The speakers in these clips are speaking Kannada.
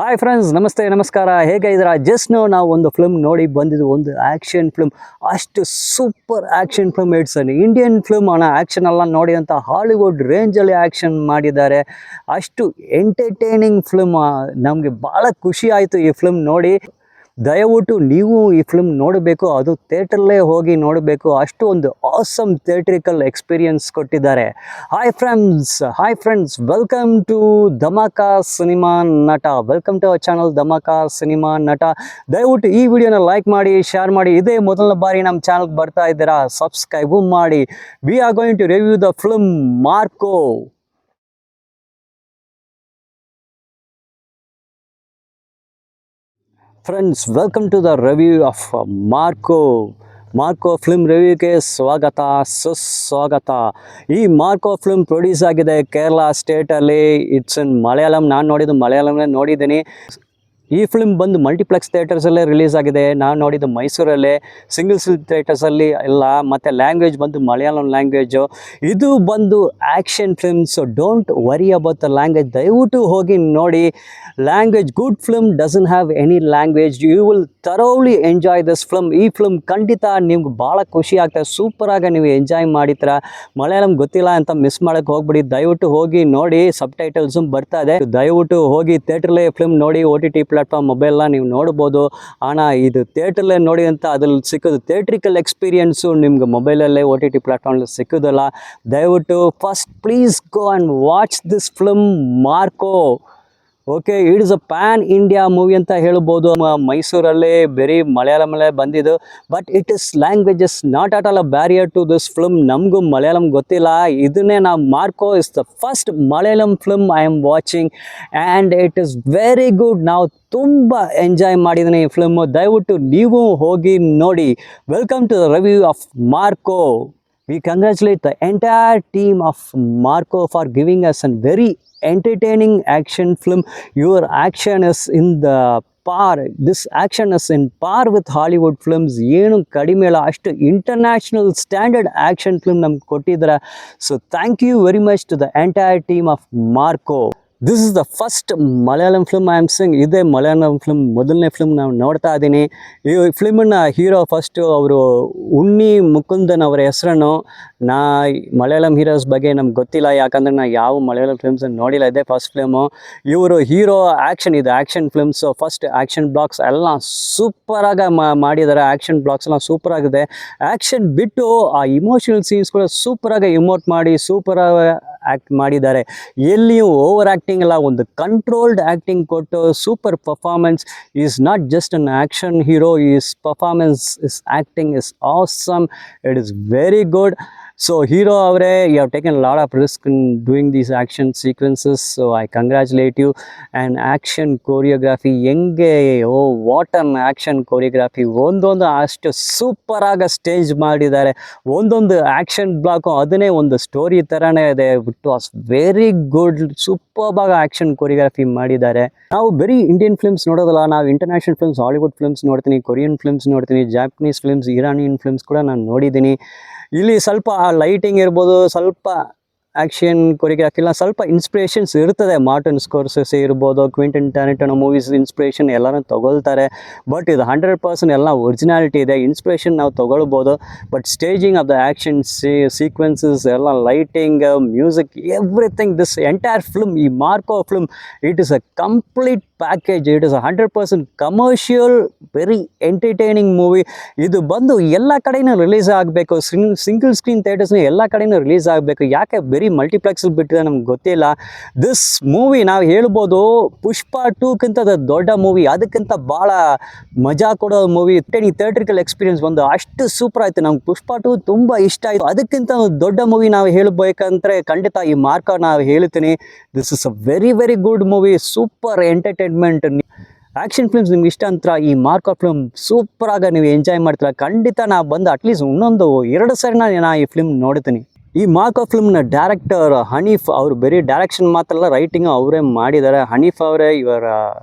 ಹಾಯ್ ಫ್ರೆಂಡ್ಸ್, ನಮಸ್ತೆ ನಮಸ್ಕಾರ. ಹೇಗಿದ್ದೀರಾ? ಜಸ್ಟ್ ನಾವು ಒಂದು ಫಿಲ್ಮ್ ನೋಡಿ ಬಂದಿದ್ದು, ಒಂದು ಆ್ಯಕ್ಷನ್ ಫಿಲ್ಮ್. ಅಷ್ಟು super action film. It's an Indian film. Action ಎಲ್ಲ ನೋಡಿ ಅಂತ ಹಾಲಿವುಡ್ ರೇಂಜಲ್ಲಿ ಆ್ಯಕ್ಷನ್ ಮಾಡಿದ್ದಾರೆ. ಅಷ್ಟು ಎಂಟರ್ಟೈನಿಂಗ್ ಫಿಲ್ಮ್. ನಮಗೆ ಭಾಳ ಖುಷಿ ಆಯಿತು ಈ ಫಿಲ್ಮ್ ನೋಡಿ. ದಯವಿಟ್ಟು ನೀವು ಈ ಫಿಲ್ಮ್ ನೋಡಬೇಕು, ಅದು ಥಿಯೇಟ್ರಲ್ಲೇ ಹೋಗಿ ನೋಡಬೇಕು. ಅಷ್ಟು ಒಂದು ಆಸಮ್ ಥಿಯೇಟ್ರಿಕಲ್ ಎಕ್ಸ್ಪೀರಿಯನ್ಸ್ ಕೊಟ್ಟಿದ್ದಾರೆ. Hi friends, welcome to Dhamaka cinema Nata. Welcome to our channel Dhamaka cinema Nata. ದಯವಿಟ್ಟು ಈ ವಿಡಿಯೋನ ಲೈಕ್ ಮಾಡಿ, ಶೇರ್ ಮಾಡಿ. ಇದೇ ಮೊದಲನೇ ಬಾರಿ ನಮ್ಮ ಚಾನಲ್ಗೆ ಬರ್ತಾ ಇದ್ದೀರಾ, ಸಬ್ಸ್ಕ್ರೈಬ್ ಮಾಡಿ. We are going to review the film Marco. Friends, welcome to the review of Marco film ರಿವ್ಯೂಗೆ ಸುಸ್ವಾಗತ. ಈ ಮಾರ್ಕೋ ಫಿಲ್ಮ್ ಪ್ರೊಡ್ಯೂಸ್ ಆಗಿದೆ ಕೇರಳ ಸ್ಟೇಟಲ್ಲಿ. It's in Malayalam. ನಾನು ಮಲಯಾಳಂನೇ ನೋಡಿದ್ದೀನಿ. ಈ ಫಿಲ್ಮ್ ಬಂದು ಮಲ್ಟಿಪ್ಲೆಕ್ಸ್ ಥಿಯೇಟರ್ಸಲ್ಲೇ ರಿಲೀಸ್ ಆಗಿದೆ. ನಾನು ನೋಡಿದ್ದು ಮೈಸೂರಲ್ಲೇ, ಸಿಂಗಲ್ ಸ್ಕ್ರೀನ್ ಥಿಯೇಟರ್ಸಲ್ಲಿ ಎಲ್ಲ. ಮತ್ತು ಲ್ಯಾಂಗ್ವೇಜ್ ಬಂದು ಮಲಯಾಳಂ ಲ್ಯಾಂಗ್ವೇಜು. ಇದು ಬಂದು action film. So don't worry about the language. ದಯವಿಟ್ಟು ಹೋಗಿ ನೋಡಿ. Language, good film doesn't have any language. You will thoroughly enjoy this film. ಈ ಫಿಲ್ಮ್ ಖಂಡಿತ ನಿಮ್ಗೆ ಭಾಳ ಖುಷಿ ಆಗ್ತದೆ. ಸೂಪರಾಗಿ ನೀವು ಎಂಜಾಯ್ ಮಾಡಿತ್ರ. ಮಲಯಾಳಂ ಗೊತ್ತಿಲ್ಲ ಅಂತ ಮಿಸ್ ಮಾಡೋಕ್ಕೆ ಹೋಗ್ಬಿಡಿ. ದಯವಿಟ್ಟು ಹೋಗಿ ನೋಡಿ. ಸಬ್ ಟೈಟಲ್ಸು ಬರ್ತಾ ಇದೆ. ದಯವಿಟ್ಟು ಹೋಗಿ ಥಿಯೇಟ್ರಲ್ಲೇ ಫಿಲ್ಮ್ ನೋಡಿ. OTT ಪ್ಲಾಟ್ಫಾರ್ಮ್ ಮೊಬೈಲ್ನ ನೀವು ನೋಡ್ಬೋದು. ಇದು ಥಿಯೇಟ್ರಲ್ಲೇ ನೋಡಿ ಅಂತ ಅದ್ರಲ್ಲಿ ಸಿಕ್ಕೋದು ಥಿಯೇಟ್ರಿಕಲ್ ಎಕ್ಸ್ಪೀರಿಯನ್ಸು ನಿಮ್ಗೆ ಮೊಬೈಲಲ್ಲೇ OTT ಪ್ಲಾಟ್ಫಾರ್ಮಲ್ಲಿ ಸಿಕ್ಕೋದಲ್ಲ. ದಯವಿಟ್ಟು first please go and watch this film Marco. Okay, it is a pan India movie ಅಂತ ಹೇಳ್ಬೋದು. ಮೈಸೂರಲ್ಲೇ ಬರೀ ಮಲಯಾಳಮಲ್ಲೇ ಬಂದಿದ್ದು. But it is languages not at all a barrier to this film. ನಮಗೂ ಮಲಯಾಳಂ ಗೊತ್ತಿಲ್ಲ. ಇದನ್ನೇ ನಾವು Marco is the first Malayalam film I am watching and it is very good. ನಾವು ತುಂಬ ಎಂಜಾಯ್ ಮಾಡಿದ್ದೀನಿ ಈ ಫಿಲ್ಮು. ದಯವಿಟ್ಟು ನೀವು ಹೋಗಿ ನೋಡಿ. Welcome to the review of Marco. We congratulate the entire team of Marco for giving us a very entertaining action film. Your action is in the par. This action is in par with Hollywood films. ಏನು ಕಡಿಮೆ ಇಲ್ಲ, ಅಷ್ಟು ಇಂಟರ್ನ್ಯಾಷನಲ್ ಸ್ಟ್ಯಾಂಡರ್ಡ್ ಆ್ಯಕ್ಷನ್ ಫಿಲ್ಮ್ ನಮ್ಗೆ ಕೊಟ್ಟಿದ್ದಾರೆ. So thank you very much to the entire team of Marco. This is the first Malayalam film I am seeing. ಇದೇ ಮಲಯಾಳಂ ಫಿಲ್ಮ್ ಮೊದಲನೇ ಫಿಲ್ಮ್ ನಾವು ನೋಡ್ತಾ ಇದ್ದೀನಿ. ಈ ಫಿಲ್ಮನ್ನು ಹೀರೋ ಫಸ್ಟು ಅವರು ಉಣ್ಣಿ ಮುಕುಂದನ್ ಅವರ ಹೆಸರನ್ನು. ಮಲಯಾಳಂ ಹೀರೋಸ್ ಬಗ್ಗೆ ನಮ್ಗೆ ಗೊತ್ತಿಲ್ಲ, ಯಾಕಂದರೆ ನಾನು ಯಾವ ಮಲಯಾಳಂ ಫಿಲ್ಮ್ಸನ್ನು ನೋಡಿಲ್ಲ. ಇದೇ ಫಸ್ಟ್ ಫಿಲ್ಮು. ಇವರು ಹೀರೋ ಆ್ಯಕ್ಷನ್, ಇದು action films. First action blocks ಎಲ್ಲ ಸೂಪರಾಗಿ ಮಾಡಿದ್ದಾರೆ. ಆ್ಯಕ್ಷನ್ ಬ್ಲಾಕ್ಸ್ ಎಲ್ಲ ಸೂಪರಾಗಿದೆ. ಆ್ಯಕ್ಷನ್ ಬಿಟ್ಟು ಆ ಇಮೋಷನಲ್ ಸೀನ್ಸ್ ಕೂಡ ಸೂಪರಾಗಿ ಇಮೋಟ್ ಮಾಡಿ ಸೂಪರಾಗಿ ಆ್ಯಕ್ಟ್ ಮಾಡಿದ್ದಾರೆ. ಎಲ್ಲಿಯೂ ಓವರ್ ಆ್ಯಕ್ಟಿಂಗ್ ಇಲ್ಲ, ಒಂದು ಕಂಟ್ರೋಲ್ಡ್ ಆ್ಯಕ್ಟಿಂಗ್ ಕೊಟ್ಟು super performance. Is not just an action hero, is performance, is acting is awesome. It is very good. So hero ಅವರೇ, you have taken lot of risk in doing these action sequences. So I congratulate you. And action choreography ಹೆಂಗೆ, ವಾಟ್ ಅನ್ ಆ್ಯಕ್ಷನ್ ಕೊರಿಯೋಗ್ರಾಫಿ. ಒಂದೊಂದು ಅಷ್ಟು ಸೂಪರಾಗಿ ಸ್ಟೇಜ್ ಮಾಡಿದ್ದಾರೆ. ಒಂದೊಂದು ಆ್ಯಕ್ಷನ್ ಬ್ಲಾಕು ಅದನ್ನೇ ಒಂದು ಸ್ಟೋರಿ ಥರನೇ ಇದೆ. It was very good. ಸೂಪರ್ಬಾಗಿ ಆ್ಯಕ್ಷನ್ ಕೊರಿಯೋಗ್ರಾಫಿ ಮಾಡಿದ್ದಾರೆ. ನಾವು ಬರೀ ಇಂಡಿಯನ್ ಫಿಲ್ಮ್ಸ್ ನೋಡೋದಲ್ಲ, ನಾವು ಇಂಟರ್ನ್ಯಾಷನಲ್ ಫಿಲ್ಮ್ಸ್, ಹಾಲಿವುಡ್ ಫಿಲ್ಮ್ಸ್ ನೋಡ್ತೀನಿ, ಕೊರಿಯನ್ ಫಿಲ್ಮ್ಸ್ ನೋಡ್ತೀನಿ, ಜಾಪನೀಸ್ ಫಿಲ್ಮ್ಸ್, ಇರಾನಿಯನ್ ಫಿಲ್ಮ್ಸ್ ಕೂಡ ನಾನು ನೋಡಿದ್ದೀನಿ. ಇಲ್ಲಿ ಸ್ವಲ್ಪ ಲೈಟಿಂಗ್ ಇರ್ಬೋದು, ಸ್ವಲ್ಪ ಆ್ಯಕ್ಷನ್ ಕೊರಿಯೋಗ್ರಾಫಿ ಇಲ್ಲ, ಸ್ವಲ್ಪ ಇನ್ಸ್ಪಿರೇಷನ್ಸ್ ಇರ್ತದೆ. ಮಾರ್ಟಿನ್ ಸ್ಕೋರ್ಸೆಸಿ ಇರ್ಬೋದು, ಕ್ವಿಂಟನ್ ಟ್ಯಾರಂಟಿನೋ ಮೂವೀಸ್ ಇನ್ಸ್ಪಿರೇಷನ್ ಎಲ್ಲನೂ ತೊಗೊಳ್ತಾರೆ. ಬಟ್ ಇದು 100% ಎಲ್ಲ ಒರಿಜಿನಾಲಿಟಿ ಇದೆ. ಇನ್ಸ್ಪಿರೇಷನ್ ನಾವು ತೊಗೊಳ್ಬೋದು, but staging of the action sequences ಎಲ್ಲ, lighting, music, everything, this entire film, ಈ Marco film, it is a complete package. It is 100% commercial, very entertaining movie. ಇದು ಬಂದು ಎಲ್ಲ ಕಡೆಯೂ ರಿಲೀಸ್ ಆಗಬೇಕು. ಸಿಂಗಲ್ ಸ್ಕ್ರೀನ್ ಥಿಯೇಟರ್ಸ್ನ ಎಲ್ಲ ಕಡೆಯೂ ರಿಲೀಸ್ ಆಗಬೇಕು. ಯಾಕೆ ಬರೀ ಮಲ್ಟಿಪ್ಲೆಕ್ಸ್ ಬಿಟ್ಟಿದೆ ನಮ್ಗೆ ಗೊತ್ತಿಲ್ಲ. ದಿಸ್ ಮೂವಿ ನಾವು ಹೇಳ್ಬೋದು ಪುಷ್ಪ 2ಕ್ಕಿಂತ ದೊಡ್ಡ ಮೂವಿ. ಅದಕ್ಕಿಂತ ಭಾಳ ಮಜಾ ಕೊಡೋ ಮೂವಿ. ಈ ಥಿಯೇಟ್ರಿಕಲ್ ಎಕ್ಸ್ಪೀರಿಯನ್ಸ್ ಬಂದು ಅಷ್ಟು ಸೂಪರ್ ಆಯಿತು. ನಮ್ಗೆ ಪುಷ್ಪ 2 ತುಂಬ ಇಷ್ಟ ಆಯಿತು. ಅದಕ್ಕಿಂತ ದೊಡ್ಡ ಮೂವಿ ನಾವು ಹೇಳಬೇಕಂದ್ರೆ ಖಂಡಿತ ಈ ಮಾರ್ಕೋ ನಾವು ಹೇಳ್ತೀನಿ. This is a very very good movie. Super entertainment. Action films ನಿಮ್ಗೆ ಇಷ್ಟ ಅಂತ ಈ ಮಾರ್ಕೋ ಫಿಲ್ಮ್ ಸೂಪರಾಗಿ ನೀವು ಎಂಜಾಯ್ ಮಾಡ್ತೀರ. ಖಂಡಿತ ನಾವು ಬಂದು ಅಟ್ಲೀಸ್ಟ್ ಇನ್ನೊಂದು 2 ಸರಿ ನಾನು ಈ ಫಿಲ್ಮ್ ನೋಡ್ತೀನಿ. ಈ ಮಾರ್ಕೋ ಫಿಲ್ಮ್ನ ಡೈರೆಕ್ಟರ್ ಹನೀಫ್ ಅವರು ಬರೀ ಡೈರೆಕ್ಷನ್ ಮಾತ್ರ ಅಲ್ಲ, ರೈಟಿಂಗು ಅವರೇ ಮಾಡಿದ್ದಾರೆ. ಹನೀಫ್ ಅವರೇ, ಇವರ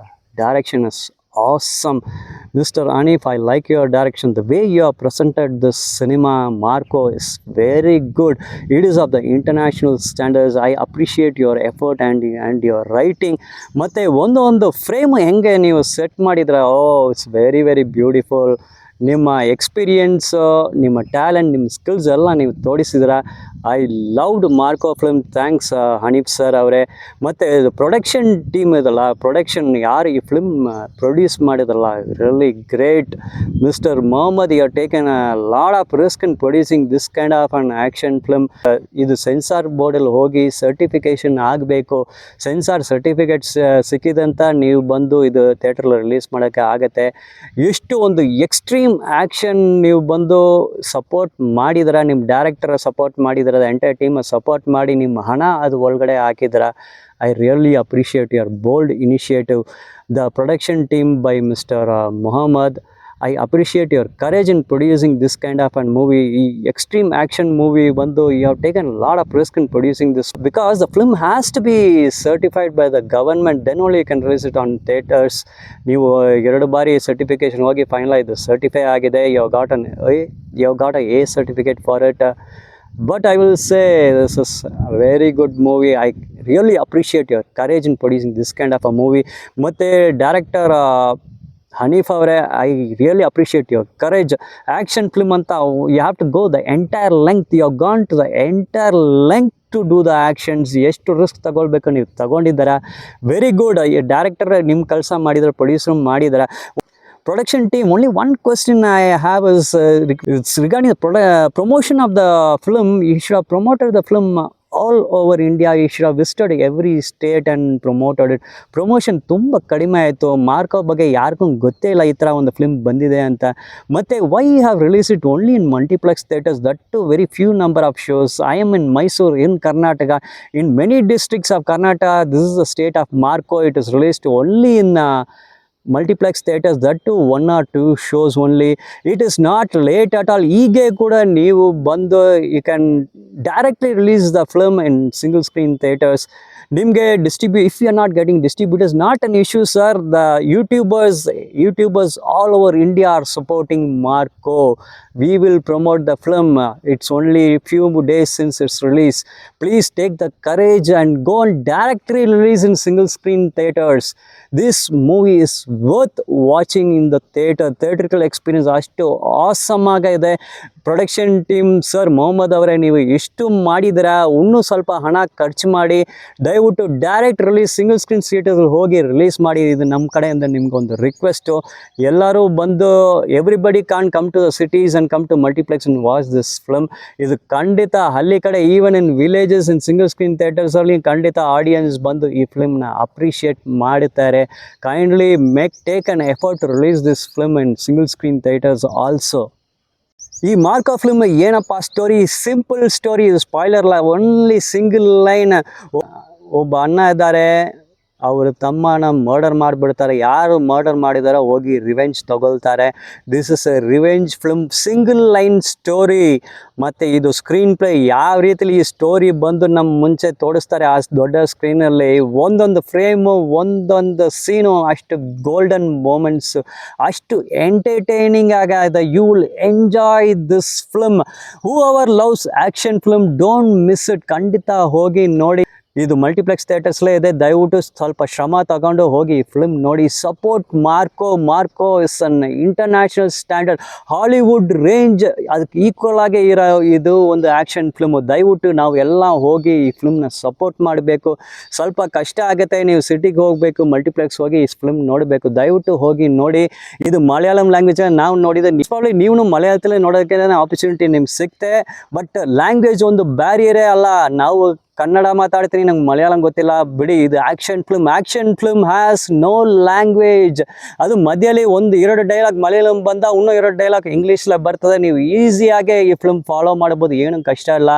direction is awesome. Mr. Anif, I like your direction. The way you have presented this cinema, Marco, is very good. It is of the international standards. I appreciate your effort and your writing. ಮತ್ತು ಒಂದು ಫ್ರೇಮ್ ಹೆಂಗೆ ನೀವು ಸೆಟ್ ಮಾಡಿದ್ರ, oh it's very very beautiful. ನಿಮ್ಮ ಎಕ್ಸ್ಪೀರಿಯನ್ಸು, ನಿಮ್ಮ ಟ್ಯಾಲೆಂಟ್, ನಿಮ್ಮ ಸ್ಕಿಲ್ಸ್ ಎಲ್ಲ ನೀವು ತೋರಿಸಿದ್ರ. I loved Marco film. Thanks Hanif sir ಅವರೇ. ಮತ್ತು ಪ್ರೊಡಕ್ಷನ್ ಟೀಮ್ ಇದಲ್ಲ, ಪ್ರೊಡಕ್ಷನ್ ಯಾರು ಈ ಫಿಲ್ಮ್ ಪ್ರೊಡ್ಯೂಸ್ ಮಾಡಿದ್ರಲ್ಲ, really great. Mister Mohammed, you are taken a lot of risk in producing this kind of an action film. ಇದು ಸೆನ್ಸಾರ್ ಬೋರ್ಡಲ್ಲಿ ಹೋಗಿ ಸರ್ಟಿಫಿಕೇಷನ್ ಆಗಬೇಕು. ಸೆನ್ಸಾರ್ ಸರ್ಟಿಫಿಕೇಟ್ಸ್ ಸಿಕ್ಕಿದಂತ ನೀವು ಬಂದು ಇದು ಥಿಯೇಟ್ರಲ್ಲಿ ರಿಲೀಸ್ ಮಾಡೋಕ್ಕೆ ಆಗುತ್ತೆ. ಎಷ್ಟು ಒಂದು ಎಕ್ಸ್ಟ್ರೀಮ್ ಆ್ಯಕ್ಷನ್ ನೀವು ಬಂದು ಸಪೋರ್ಟ್ ಮಾಡಿದ್ರ, ನಿಮ್ಮ ಡೈರೆಕ್ಟರ್ ಸಪೋರ್ಟ್ ಮಾಡಿದ್ರ, ಎಂಟೈರ್ ಟೀಮ್ ಸಪೋರ್ಟ್ ಮಾಡಿ ನಿಮ್ಮ ಹಣ ಅದು ಒಳಗಡೆ ಹಾಕಿದ್ರ. I really appreciate your bold initiative. The production team by mister Mohammed, I appreciate your courage in producing this kind of a movie. Extreme action movie ಬಂದು you have taken a lot of risk in producing this, because the film has to be certified by the government, then only you can release it on theaters. ನೀವು 2 ಬಾರಿ ಸರ್ಟಿಫಿಕೇಶನ್ ಹೋಗಿ ಫೈನಲ್ ಇದು ಸರ್ಟಿಫೈ ಆಗಿದೆ. you have got a A certificate for it. But I will say this is a very good movie. I really appreciate your courage in producing this kind of a movie. ಮತ್ತು ಡೈರೆಕ್ಟರ್ ಹನೀಫ್ ಅವರೇ, I really appreciate your courage. Action film ಅಂತ you have to go the entire length. You have gone to the entire length to do the actions. ಎಷ್ಟು ರಿಸ್ಕ್ ತಗೊಳ್ಬೇಕು ನೀವು ತಗೊಂಡಿದ್ದೀರಾ. Very good. ಡೈರೆಕ್ಟರ್ ನಿಮ್ಮ ಕೆಲಸ ಮಾಡಿದ್ರೆ, ಪ್ರೊಡ್ಯೂಸರ್ ಮಾಡಿದ್ರೆ. Production team, only one question I have is it's regarding the promotion of the film. You should have promoted the film all over India. You should have visited every state and promoted it. Promotion ತುಂಬ ಕಡಿಮೆ ಆಯಿತು. ಮಾರ್ಕೋ ಬಗ್ಗೆ ಯಾರಿಗೂ ಗೊತ್ತೇ ಇಲ್ಲ ಈ ಥರ ಒಂದು ಫಿಲ್ಮ್ ಬಂದಿದೆ ಅಂತ. ಮತ್ತು why you have released it only in multiplex theatres, that too very few number of shows. I am in Mysore in Karnataka. In many districts of Karnataka, this is the state of Marco. It is released only in multiplex theatres, that too 1 or 2 shows only. It is not late at all. ಹೀಗೆ ಕೂಡ ನೀವು ಬಂದು you can directly release the film in single screen theatres. ನಿಮಗೆ if you are not getting distributors, not an issue sir. The YouTubers all over India are supporting Marco. We will promote the film. It's only few days since its release. Please take the courage and go and directly release in single screen theatres. This movie is worth watching in the theatrical experience. ಅಷ್ಟು ಆಸಮ್ ಆಗಿದೆ. ಪ್ರೊಡಕ್ಷನ್ ಟೀಮ್ ಸರ್ ಮೊಹಮ್ಮದ್ ಅವರೇ, ನೀವು ಎಷ್ಟು ಮಾಡಿದ್ದೀರಾ. ಇನ್ನೂ ಸ್ವಲ್ಪ ಹಣ ಖರ್ಚು ಮಾಡಿ ದಯವಿಟ್ಟು direct release single screen theatre ಹೋಗಿ ರಿಲೀಸ್ ಮಾಡಿ. ಇದು ನಮ್ಮ ಕಡೆಯಿಂದ ನಿಮ್ಗೊಂದು ರಿಕ್ವೆಸ್ಟು. ಎಲ್ಲರೂ ಬಂದು everybody can come to the cities and come to multiplex and watch this film. ಇದು ಖಂಡಿತ ಹಳ್ಳಿ ಕಡೆ, even in villages in single screen ಥಿಯೇಟರ್ಸಲ್ಲಿ ಖಂಡಿತ ಆಡಿಯನ್ಸ್ ಬಂದು ಈ ಫಿಲ್ಮ್ನ ಅಪ್ರಿಷಿಯೇಟ್ ಮಾಡುತ್ತಾರೆ. Kindly take an effort to release this film in single screen theatres also. ಈ ಮಾರ್ಕೋ ಫಿಲ್ಮ್ ಏನಪ್ಪ ಸ್ಟೋರಿ? Simple story. ಇದು ಸ್ಪಾಯ್ಲರ್ ಇಲ್ಲ, ಓನ್ಲಿ ಸಿಂಗಲ್ ಲೈನ್. ಒಬ್ಬ ಅಣ್ಣ ಇದ್ದಾರೆ, ಅವರು ತಮ್ಮನ ಮರ್ಡರ್ ಮಾಡಿಬಿಡ್ತಾರೆ. ಯಾರು ಮರ್ಡರ್ ಮಾಡಿದಾರೋ ಹೋಗಿ ರಿವೆಂಜ್ ತಗೊಳ್ತಾರೆ. This is A revenge film, single line story. ಮತ್ತು ಇದು ಸ್ಕ್ರೀನ್ ಪ್ಲೇ ಯಾವ ರೀತಿಲಿ ಈ ಸ್ಟೋರಿ ಬಂದು ನಮ್ಮ ಮುಂಚೆ ತೋರಿಸ್ತಾರೆ ಆ ದೊಡ್ಡ ಸ್ಕ್ರೀನಲ್ಲಿ. ಒಂದೊಂದು ಫ್ರೇಮು, ಒಂದೊಂದು ಸೀನು ಅಷ್ಟು ಗೋಲ್ಡನ್ ಮೂಮೆಂಟ್ಸ್, ಅಷ್ಟು ಎಂಟರ್ಟೈನಿಂಗ್ ಆಗಿದೆ. You will enjoy this film. Whoever loves action film, don't miss it. ಖಂಡಿತ ಹೋಗಿ ನೋಡಿ. ಇದು ಮಲ್ಟಿಪ್ಲೆಕ್ಸ್ ಥಿಯೇಟರ್ಸ್ಲೇ ಇದೆ. ದಯವಿಟ್ಟು ಸ್ವಲ್ಪ ಶ್ರಮ ತಗೊಂಡು ಹೋಗಿ ಈ ಫಿಲ್ಮ್ ನೋಡಿ. Support Marco is an international standard, Hollywood range, ಅದಕ್ಕೆ ಈಕ್ವಲ್ ಆಗಿ ಇರೋ ಇದು ಒಂದು ಆ್ಯಕ್ಷನ್ ಫಿಲ್ಮು. ದಯವಿಟ್ಟು ನಾವು ಎಲ್ಲ ಹೋಗಿ ಈ ಫಿಲ್ಮ್ನ ಸಪೋರ್ಟ್ ಮಾಡಬೇಕು. ಸ್ವಲ್ಪ ಕಷ್ಟ ಆಗುತ್ತೆ, ನೀವು ಸಿಟಿಗೆ ಹೋಗಬೇಕು, ಮಲ್ಟಿಪ್ಲೆಕ್ಸ್ ಹೋಗಿ ಈ ಫಿಲ್ಮ್ ನೋಡಬೇಕು. ದಯವಿಟ್ಟು ಹೋಗಿ ನೋಡಿ. ಇದು ಮಲಯಾಳಂ ಲ್ಯಾಂಗ್ವೇಜ್ ನಾವು ನೋಡಿದೆ. ನಿಜವಾಗ್ಲೂ ನೀವು ಮಲಯಾಳದಲ್ಲೇ ನೋಡೋಕ್ಕೆ ಆಪರ್ಚುನಿಟಿ ನಿಮ್ಗೆ ಸಿಗುತ್ತೆ. ಬಟ್ ಲ್ಯಾಂಗ್ವೇಜ್ ಒಂದು ಬ್ಯಾರಿಯರೇ ಅಲ್ಲ. ನಾವು ಕನ್ನಡ ಮಾತಾಡ್ತೀನಿ, ನಂಗೆ ಮಲಯಾಳಂ ಗೊತ್ತಿಲ್ಲ ಬಿಡಿ. ಇದು action film has no language. ಅದು ಮಧ್ಯದಲ್ಲಿ 1-2 ಡೈಲಾಗ್ ಮಲಯಾಳಂ ಬಂದ, ಇನ್ನೂ 2 ಡೈಲಾಗ್ ಇಂಗ್ಲೀಷ್ಲ ಬರ್ತದೆ. ನೀವು ಈಸಿಯಾಗೆ ಈ ಫಿಲ್ಮ್ ಫಾಲೋ ಮಾಡ್ಬೋದು, ಏನು ಕಷ್ಟ ಇಲ್ಲ.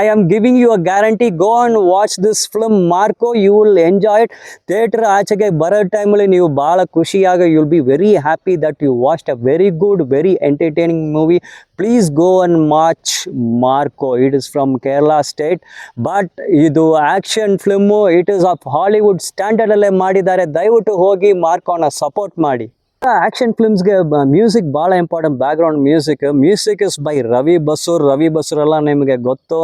I am giving you a guarantee. Go and watch this film Marco. You will enjoy it. Theatre ಆಚೆಗೆ ಬರೋ ಟೈಮಲ್ಲಿ ನೀವು ಭಾಳ ಖುಷಿಯಾಗಿ, you will be very happy that you watched a very good, very entertaining movie. Please go and watch Marco. It is from Kerala state, but ಇದು action film. It is of Hollywood ಸ್ಟ್ಯಾಂಡರ್ಡಲ್ಲೇ ಮಾಡಿದ್ದಾರೆ. ದಯವಿಟ್ಟು ಹೋಗಿ ಮಾರ್ಕೋನ ಸಪೋರ್ಟ್ ಮಾಡಿ. ಆ್ಯಕ್ಷನ್ ಫಿಲ್ಮ್ಸ್ಗೆ ಮ್ಯೂಸಿಕ್ ಭಾಳ important. Background music is by Ravi Basrur ಎಲ್ಲ ನಿಮಗೆ ಗೊತ್ತು.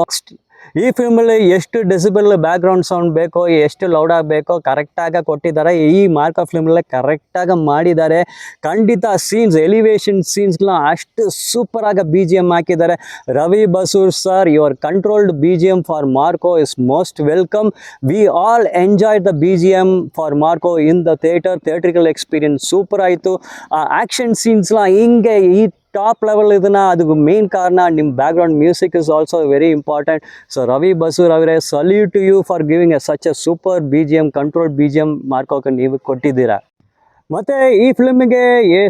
ಈ ಫಿಲ್ಮಲ್ಲಿ ಎಷ್ಟು ಡೆಸಿಬಲ್ ಬ್ಯಾಕ್ಗ್ರೌಂಡ್ ಸೌಂಡ್ ಬೇಕೋ, ಎಷ್ಟು ಲೌಡ್ ಆಗಬೇಕೋ ಕರೆಕ್ಟಾಗಿ ಕೊಟ್ಟಿದ್ದಾರೆ. ಈ ಮಾರ್ಕೋ ಫಿಲ್ಮಲ್ಲೇ ಕರೆಕ್ಟಾಗಿ ಮಾಡಿದ್ದಾರೆ. ಖಂಡಿತ ಎಲಿವೇಶನ್ ಸೀನ್ಸ್ನ ಅಷ್ಟು ಸೂಪರಾಗಿ BGM ಹಾಕಿದ್ದಾರೆ. Ravi Basrur sir, your controlled BGM for Marco is most welcome. We all enjoy the BGM for Marco in the theatrical experience super ಆಯಿತು. ಆ ಆ್ಯಕ್ಷನ್ ಸೀನ್ಸ್ನ ಹಿಂಗೆ ಈ ಟಾಪ್ ಲೆವೆಲ್ ಇದನ್ನ, ಅದಕ್ಕೆ ಮೇನ್ ಕಾರಣ ನಿಮ್ಮ background music is also very important. So Ravi Basrur ಅವರೇ, salute to you for giving such a super BGM, controlled BGM ಮಾರ್ಕೋಕ್ಕೆ ನೀವು ಕೊಟ್ಟಿದ್ದೀರಾ. ಮತ್ತು ಈ ಫಿಲ್ಮಿಗೆ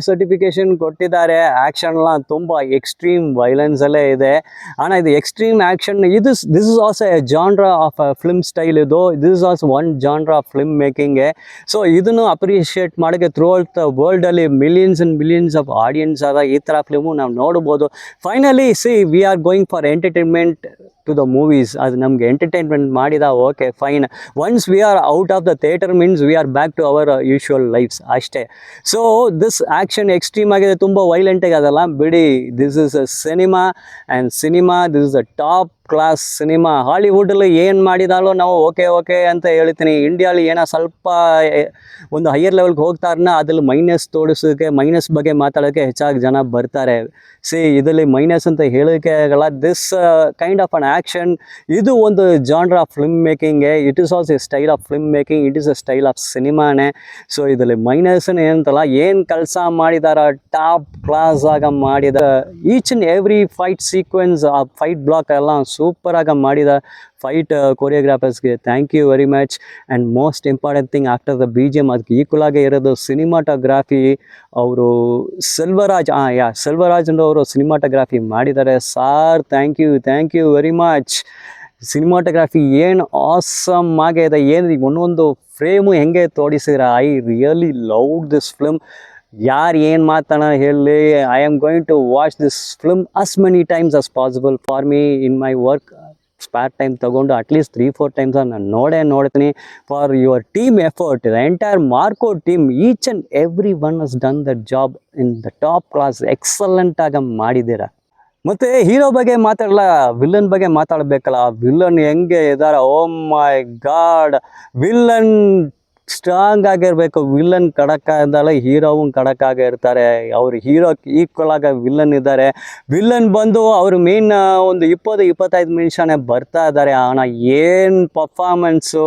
ಸರ್ಟಿಫಿಕೇಷನ್ ಕೊಟ್ಟಿದ್ದಾರೆ. ಆ್ಯಕ್ಷನ್லாம் ತುಂಬ ಎಕ್ಸ್ಟ್ರೀಮ್ ವೈಲೆನ್ಸಲ್ಲೇ ಇದೆ. ஆனால் ಇದು extreme action, this is also a genre of film style. This is also one genre of film ಮೇಕಿಂಗ್ಗೆ. ಸೊ ಇದನ್ನು ಅಪ್ರಿಷಿಯೇಟ್ ಮಾಡೋಕ್ಕೆ ಥ್ರೂ ಔಟ್ ದ ವರ್ಲ್ಡಲ್ಲಿ millions and millions of audience ಆದ ಈ ಥರ ಫಿಲ್ಮು ನಾವು ನೋಡ್ಬೋದು. Finally we are going for entertainment to the movies. ಅದು ನಮಗೆ ಎಂಟರ್ಟೈನ್ಮೆಂಟ್ ಮಾಡಿದ, okay fine. Once we are out of the theatre means we are back to our usual lives ಅಷ್ಟೇ. ಸೊ ದಿಸ್ ಆ್ಯಕ್ಷನ್ ಎಕ್ಸ್ಟ್ರೀಮ್ ಆಗಿದೆ, ತುಂಬ ವೈಲೆಂಟಾಗಿ ಅದಲ್ಲ ಬಿಡಿ. This is a cinema this is a top class cinema. ಹಾಲಿವುಡಲ್ಲಿ ಏನು ಮಾಡಿದಾಲೋ ನಾವು ಓಕೆ ಅಂತ ಹೇಳ್ತೀನಿ. ಇಂಡಿಯಾಲಿ ಏನೋ ಸ್ವಲ್ಪ ಒಂದು ಹೈಯರ್ ಲೆವೆಲ್ಗೆ ಹೋಗ್ತಾರನ್ನ ಅದ್ರಲ್ಲಿ ಮೈನಸ್ ಬಗ್ಗೆ ಮಾತಾಡೋಕ್ಕೆ ಹೆಚ್ಚಾಗಿ ಜನ ಬರ್ತಾರೆ. ಇದರಲ್ಲಿ ಮೈನಸ್ ಅಂತ ಹೇಳೋಕ್ಕೆ ಆಗಲ್ಲ. This kind of an action, ಇದು ಒಂದು ಜಾನ್ರಾ ಆಫ್ ಫಿಲ್ಮ್ ಮೇಕಿಂಗ್ಗೆ. It is also a style of film making. It is a style of ಸಿನಿಮಾನೇ. ಸೊ ಇದರಲ್ಲಿ ಮೈನಸ್ ಏನಂತಲ್ಲ, ಏನು ಕೆಲಸ ಮಾಡಿದಾರ ಟಾಪ್ ಕ್ಲಾಸ್ ಆಗ ಮಾಡಿದ. Each and every fight sequence, ಆ ಫೈಟ್ ಬ್ಲಾಕ್ ಎಲ್ಲ ಸೂಪರಾಗಿ ಮಾಡಿದ. ಫೈಟ್ ಕೊರಿಯೋಗ್ರಾಫರ್ಸ್ಗೆ thank you very much. And most important thing after the BGM ಅದಕ್ಕೆ ಈಕ್ವಲ್ ಆಗೇ ಇರೋದು ಸಿನಿಮಾಟೋಗ್ರಾಫಿ. ಅವರು ಸೆಲ್ವರಾಜ್ ಅವರು ಸಿನಿಮಾಟೋಗ್ರಾಫಿ ಮಾಡಿದ್ದಾರೆ. Sir thank you very much. Cinematography ಏನು ಆಸಮ್ ಆಗಿದೆ, ಏನು ಒಂದೊಂದು ಫ್ರೇಮು ಹೆಂಗೆ ತೋಡಿಸಿರ. I really love this film. ಯಾರು ಏನು ಮಾತಾಡ ಹೇಳಿ, I am going to watch this film as many times as possible for me in my work. Spare time ತೊಗೊಂಡು ಅಟ್ಲೀಸ್ಟ್ 3-4 times ನಾನು ನೋಡ್ತೀನಿ. For your team effort, the entire Marco team, each and every one has done the job in the top class. ಎಕ್ಸಲೆಂಟಾಗಿ ಮಾಡಿದ್ದೀರಾ. ಮತ್ತು ಹೀರೋ ಬಗ್ಗೆ ವಿಲ್ಲನ್ ಬಗ್ಗೆ ಮಾತಾಡಬೇಕಲ್ಲ. ವಿಲ್ಲನ್ ಹೆಂಗೆ ಇದ್ದಾರೆ, ಓ ಮೈ ಗಾಡ್. ವಿಲ್ಲನ್ ಸ್ಟ್ರಾಂಗ್ ಆಗಿರಬೇಕು. ವಿಲ್ಲನ್ ಖಡಕ್ಕಾಗಲ್ಲ, ಹೀರೋವು ಖಡಕ್ಕಾಗಿರ್ತಾರೆ. ಅವರು ಹೀರೋಕ್ಕೆ ಈಕ್ವಲ್ ಆಗಿ ವಿಲ್ಲನ್ ಇದ್ದಾರೆ. ವಿಲ್ಲನ್ ಬಂದು ಅವರು ಮೇನ್ ಒಂದು 20-25 ನಿಮಿಷನೇ ಬರ್ತಾ ಇದ್ದಾರೆ. ஆனால் ಏನು ಪರ್ಫಾರ್ಮೆನ್ಸು,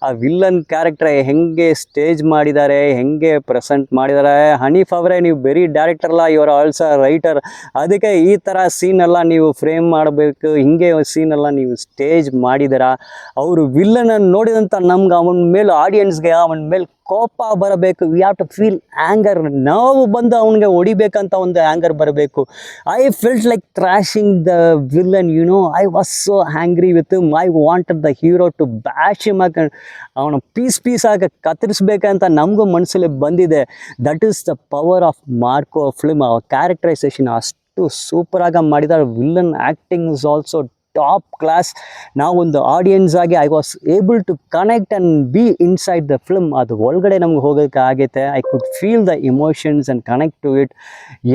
ಆ ವಿಲ್ಲನ್ ಕ್ಯಾರೆಕ್ಟರ್ ಹೆಂಗೆ ಸ್ಟೇಜ್ ಮಾಡಿದ್ದಾರೆ, ಹೆಂಗೆ ಪ್ರೆಸೆಂಟ್ ಮಾಡಿದ್ದಾರೆ. ಹನೀಫ್ ಅವರೇ, ನೀವು ಬರೀ ಡೈರೆಕ್ಟರ್ ಅಲ್ಲ, ಇವರ ಆಲ್ಸೋ ರೈಟರ್. ಅದಕ್ಕೆ ಈ ಥರ ಸೀನೆಲ್ಲ ನೀವು ಫ್ರೇಮ್ ಮಾಡಬೇಕು, ಹಿಂಗೆ ಸೀನೆಲ್ಲ ನೀವು ಸ್ಟೇಜ್ ಮಾಡಿದ್ದೀರಾ. ಅವರು ವಿಲ್ಲನನ್ನು ನೋಡಿದಂಥ ನಮ್ಗೆ ಅವನ ಮೇಲೆ, ಆಡಿಯನ್ಸ್ಗೆ ಅವನ ಮೇಲೆ ಕೋಪ ಬರಬೇಕು. We have to feel anger. ನಾವು ಬಂದು ಅವನಿಗೆ ಹೊಡಿಬೇಕಂತ ಒಂದು ಆ್ಯಂಗರ್ ಬರಬೇಕು. I felt like thrashing the villain, I was so angry with him. I wanted the hero to bash him. ಅವನ ಪೀಸ್ ಆಗಿ ಕತ್ತರಿಸ್ಬೇಕಂತ ನಮಗೂ ಮನಸ್ಸಲ್ಲಿ ಬಂದಿದೆ. That is the power of Marco film. Our characterisation ಅಷ್ಟು ಸೂಪರಾಗಿ ಮಾಡಿದ್ದಾರೆ. Villain acting is also top class. ನಾವೊಂದು ಆಡಿಯನ್ಸ್ ಆಗಿ I was able to connect and B inside the film. ಅದು ಒಳಗಡೆ ನಮ್ಗೆ ಹೋಗೋಕ್ಕೆ ಆಗೈತೆ. I could feel the emotions and connect to it.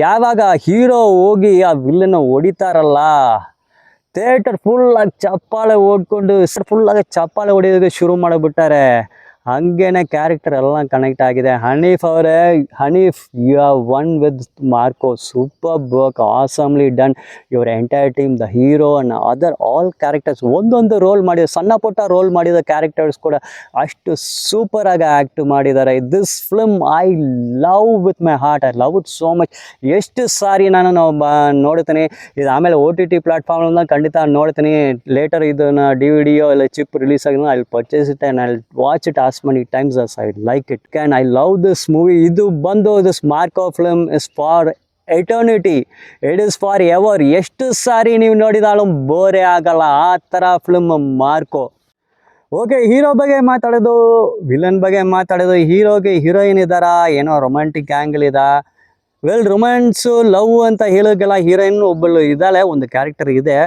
ಯಾವಾಗ ಹೀರೋ ಹೋಗಿ ಆ ವಿಲ್ಲನ್ನ ಹೊಡಿತಾರಲ್ಲ, ಥಿಯೇಟರ್ ಫುಲ್ಲಾಗಿ ಚಪ್ಪಾಳೆ ಹೊಡಿಯೋದಕ್ಕೆ ಶುರು ಮಾಡಿಬಿಟ್ಟಾರೆ. ಹಂಗೇನೆ ಕ್ಯಾರೆಕ್ಟರ್ ಎಲ್ಲ ಕನೆಕ್ಟ್ ಆಗಿದೆ. Hanif you are one with Marco. Super work, awesomely done. Your entire team, the hero and other all characters, ಒಂದೊಂದು ರೋಲ್ ಮಾಡಿದ, ಸಣ್ಣ ಪುಟ್ಟ ರೋಲ್ ಮಾಡಿದ ಕ್ಯಾರೆಕ್ಟರ್ಸ್ ಕೂಡ ಅಷ್ಟು ಸೂಪರಾಗಿ ಆ್ಯಕ್ಟ್ ಮಾಡಿದ್ದಾರೆ. This film I love with my heart. I love it so much. ಎಷ್ಟು ಸಾರಿ ನಾನು ನೋಡ್ತೀನಿ. ಇದು ಆಮೇಲೆ OTT ಪ್ಲಾಟ್ಫಾರ್ಮ್ನ ಖಂಡಿತ ನೋಡ್ತೀನಿ. ಲೇಟರ್ ಇದನ್ನು DVD ಇಲ್ಲ ಚಿಪ್ ರಿಲೀಸ್ ಆಗಿ I will purchase it and I will watch it as many times as I like it. I love this movie. This Marco film is for eternity. It is for ever. ಎಷ್ಟು ಸಾರಿ ನೀವು ನೋಡಿದಾಳು ಬೋರೇ ಆಗಲ್ಲ. ಆ ಥರ ಫಿಲ್ಮ್ ಮಾರ್ಕೋ. ಓಕೆ, ಹೀರೋ ಬಗ್ಗೆ ಮಾತಾಡೋದು, ವಿಲನ್ ಬಗ್ಗೆ ಮಾತಾಡೋದು. ಹೀರೋಗೆ ಹೀರೋಯಿನ್ ಇದ್ದಾರಾ, ಏನೋ ರೊಮ್ಯಾಂಟಿಕ್ ಆ್ಯಂಗಲ್ ಇದೆ. ವೆಲ್ ರೊಮ್ಯಾನ್ಸು ಲವ್ ಅಂತ ಹೇಳೋಕ್ಕೆಲ್ಲ ಹೀರೋಯಿನ್ ಒಬ್ಬಳು ಇದ್ದಾಳೆ, ಒಂದು ಕ್ಯಾರೆಕ್ಟರ್ ಇದೆ,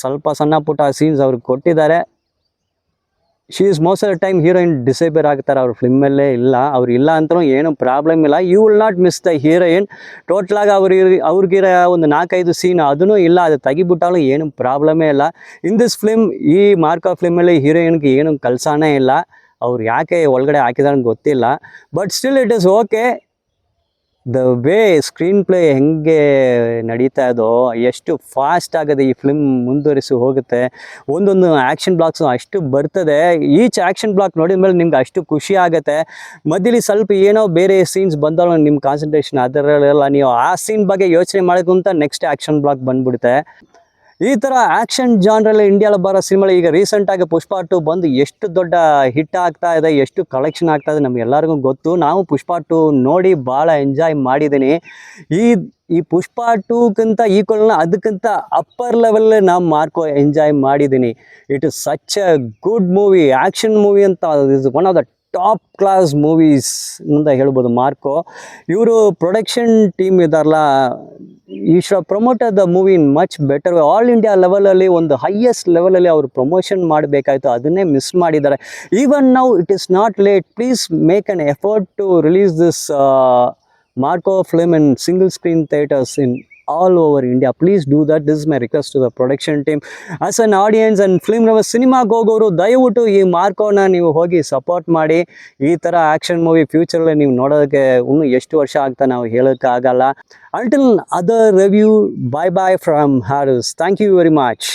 ಸ್ವಲ್ಪ ಸಣ್ಣ ಪುಟ್ಟ ಸೀನ್ಸ್ ಅವ್ರಿಗೆ ಕೊಟ್ಟಿದ್ದಾರೆ. She is most of the time heroine disappear ಆಗ್ತಾರೆ ಅವ್ರ ಫಿಲ್ಮಲ್ಲೇ ಇಲ್ಲ, ಅವ್ರು ಇಲ್ಲ ಅಂತಲೂ ಏನೂ ಪ್ರಾಬ್ಲಮ್ ಇಲ್ಲ. You will not miss the heroine. ಟೋಟ್ಲಾಗಿ ಅವ್ರಿಗಿರೋ ಒಂದು 4-5 ಸೀನ್ ಅದೂ ಇಲ್ಲ, ಅದು ತೆಗಿಬಿಟ್ಟಾலும் ಏನು ಪ್ರಾಬ್ಲಮೇ ಇಲ್ಲ. ಇನ್ ದಿಸ್ ಫಿಲ್ಮ್, ಈ ಮಾರ್ಕೋ ಫಿಲ್ಮಲ್ಲಿ ಹೀರೋಯಿನ್ಗೆ ಏನು ಕೆಲಸನೇ ಇಲ್ಲ, ಅವ್ರು ಯಾಕೆ ಒಳಗಡೆ ಹಾಕಿದಾರೆ ಗೊತ್ತಿಲ್ಲ. But still it is okay. The way screen play ಹೆಂಗೆ ನಡೀತಾ ಇದೋ, ಎಷ್ಟು ಫಾಸ್ಟ್ ಆಗಿದೆ ಈ ಫಿಲ್ಮ್ ಮುಂದುವರಿಸಿ ಹೋಗುತ್ತೆ. ಒಂದೊಂದು ಆ್ಯಕ್ಷನ್ ಬ್ಲಾಕ್ಸು ಅಷ್ಟು ಬರ್ತದೆ. ಈಚ್ ಆ್ಯಕ್ಷನ್ ಬ್ಲಾಕ್ ನೋಡಿದ ಮೇಲೆ ನಿಮ್ಗೆ ಅಷ್ಟು ಖುಷಿ ಆಗುತ್ತೆ. ಮಧ್ಯದಲ್ಲಿ ಸ್ವಲ್ಪ ಏನೋ ಬೇರೆ ಸೀನ್ಸ್ ಬಂದಾಗ ನಿಮ್ಮ ಕಾನ್ಸಂಟ್ರೇಷನ್ ಅದರಲ್ಲೆಲ್ಲ ನೀವು ಆ ಸೀನ್ ಬಗ್ಗೆ ಯೋಚನೆ ಮಾಡೋಕ್ಕಂತ ನೆಕ್ಸ್ಟ್ ಆ್ಯಕ್ಷನ್ ಬ್ಲಾಕ್ ಬಂದ್ಬಿಡುತ್ತೆ. ಈ ಥರ ಆ್ಯಕ್ಷನ್ ಜಾನ್ರಲ್ಲಿ ಇಂಡಿಯಾದಲ್ಲಿ ಬರೋ ಸಿನಿಮಾ ಈಗ ರೀಸೆಂಟಾಗಿ ಪುಷ್ಪ 2 ಬಂದು ಎಷ್ಟು ದೊಡ್ಡ ಹಿಟ್ ಆಗ್ತಾ ಇದೆ, ಎಷ್ಟು ಕಲೆಕ್ಷನ್ ಆಗ್ತಾ ಇದೆ ನಮಗೆಲ್ಲರಿಗೂ ಗೊತ್ತು. ನಾವು ಪುಷ್ಪ 2 ನೋಡಿ ಭಾಳ ಎಂಜಾಯ್ ಮಾಡಿದ್ದೀನಿ. ಈ ಪುಷ್ಪ 2ಕ್ಕಿಂತ ಈಕ್ವಲ್ನ ಅದಕ್ಕಿಂತ ಅಪ್ಪರ್ ಲೆವೆಲ್ ನಾವು ಮಾರ್ಕೋ ಎಂಜಾಯ್ ಮಾಡಿದ್ದೀನಿ. It is such a good movie, action movie ಅಂತ is one of the top class movies ಅಂತ ಹೇಳ್ಬೋದು ಮಾರ್ಕೋ. ಇವರು ಪ್ರೊಡಕ್ಷನ್ ಟೀಮ್ ಇದಾರಲ್ಲ, ಈ should promote the movie in much better way. All India ಲೆವೆಲಲ್ಲಿ ಒಂದು ಹೈಯೆಸ್ಟ್ ಲೆವೆಲಲ್ಲಿ ಅವರು ಪ್ರಮೋಷನ್ ಮಾಡಬೇಕಾಯಿತು, ಅದನ್ನೇ ಮಿಸ್ ಮಾಡಿದ್ದಾರೆ. Even now it is not late. Please make an effort to release this Marco film in single screen theaters in all over India. Please do that. This is my request to the production team. As an audience and film lovers, cinema ಹೋಗೋರು ದಯವಿಟ್ಟು ಈ ಮಾರ್ಕೋನ ನೀವು ಹೋಗಿ ಸಪೋರ್ಟ್ ಮಾಡಿ. ಈ ಥರ ಆ್ಯಕ್ಷನ್ ಮೂವಿ ಫ್ಯೂಚರಲ್ಲಿ ನೀವು ನೋಡೋದಕ್ಕೆ ಇನ್ನೂ ಎಷ್ಟು ವರ್ಷ ಆಗ್ತಾ ನಾವು ಹೇಳೋಕ್ಕಾಗಲ್ಲ. Until other review, bye bye from Harris. Thank you very much.